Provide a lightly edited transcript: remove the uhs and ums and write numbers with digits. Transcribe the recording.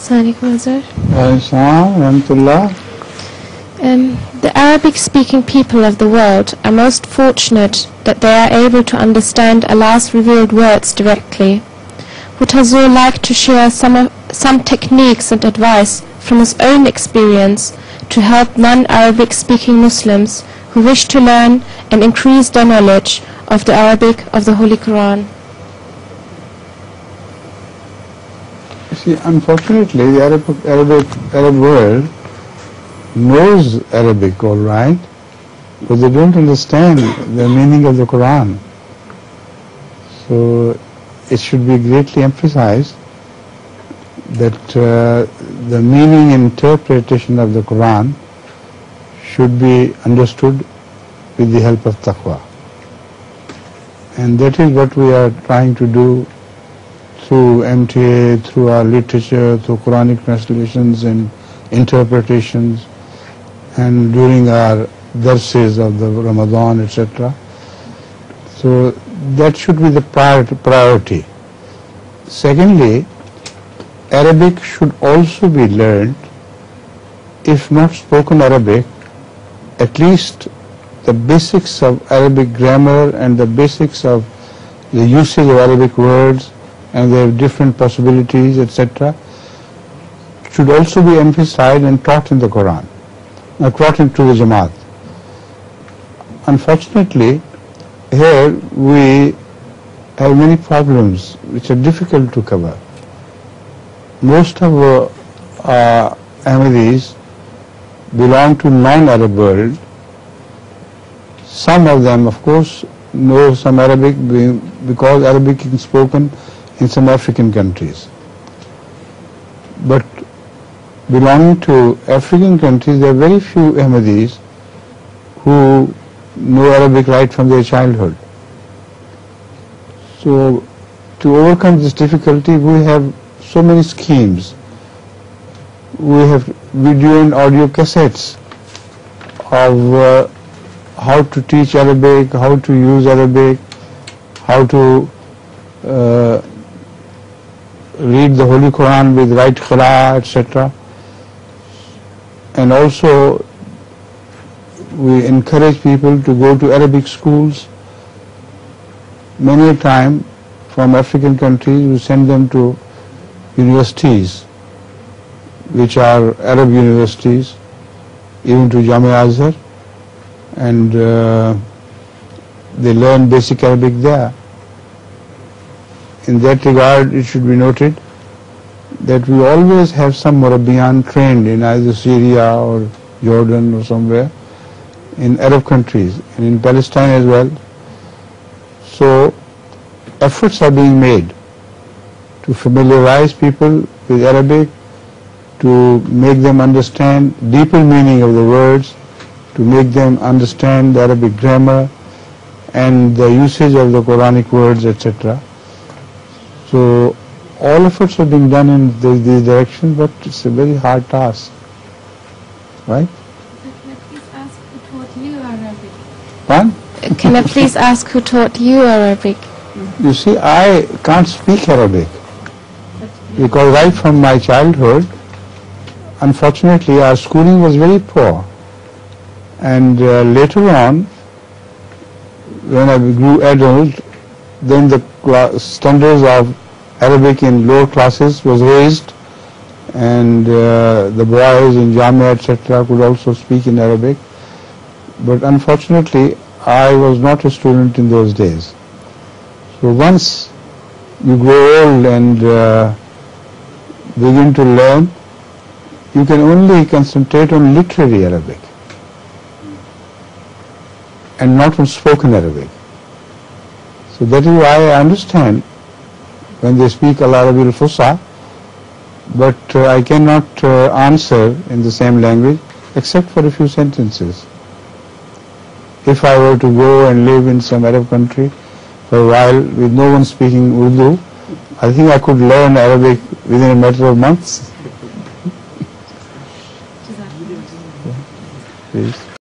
The Arabic-speaking people of the world are most fortunate that they are able to understand Allah's revealed words directly. Would Hazur like to share some techniques and advice from his own experience to help non-Arabic-speaking Muslims who wish to learn and increase their knowledge of the Arabic of the Holy Quran? See, unfortunately, the Arab world knows Arabic all right, but they don't understand the meaning of the Quran. So it should be greatly emphasized that the meaning and interpretation of the Quran should be understood with the help of taqwa. And that is what we are trying to do through MTA, through our literature, through Quranic translations and interpretations, and during our darses of the Ramadan, etc. So that should be the priority. Secondly, Arabic should also be learned, if not spoken Arabic, at least the basics of Arabic grammar and the basics of the usage of Arabic words and their different possibilities, etc., should also be emphasized and taught in the Quran, taught into the Jamaat. Unfortunately, here we have many problems which are difficult to cover. Most of Ahmadis belong to non-Arab world. Some of them, of course, know some Arabic because Arabic is spoken in some African countries. But belonging to African countries, there are very few Ahmadis who know Arabic right from their childhood. So to overcome this difficulty, we have so many schemes. We have video and audio cassettes of how to teach Arabic, how to use Arabic, how to read the Holy Quran with right qira'ah, etc. And also we encourage people to go to Arabic schools. Many a time from African countries we send them to universities which are Arab universities, even to Jamaat, and they learn basic Arabic there. In that regard, it should be noted that we always have some Murabbiyan trained in either Syria or Jordan or somewhere in Arab countries and in Palestine as well. So efforts are being made to familiarize people with Arabic, to make them understand deeper meaning of the words, to make them understand the Arabic grammar and the usage of the Quranic words, etc. So all efforts are being done in this direction, but it's a very hard task, right? Can I please ask who taught you Arabic? You see, I can't speak Arabic because right from my childhood, unfortunately, our schooling was very poor. And later on, when I grew adult, then the standards of Arabic in lower classes was raised, and the boys in Jamia, etc., could also speak in Arabic. But unfortunately, I was not a student in those days. So once you grow old and begin to learn, you can only concentrate on literary Arabic and not on spoken Arabic. So that is why I understand when they speak Al-Arabi al-Fusha, but I cannot answer in the same language except for a few sentences. If I were to go and live in some Arab country for a while with no one speaking Urdu, I think I could learn Arabic within a matter of months. Please.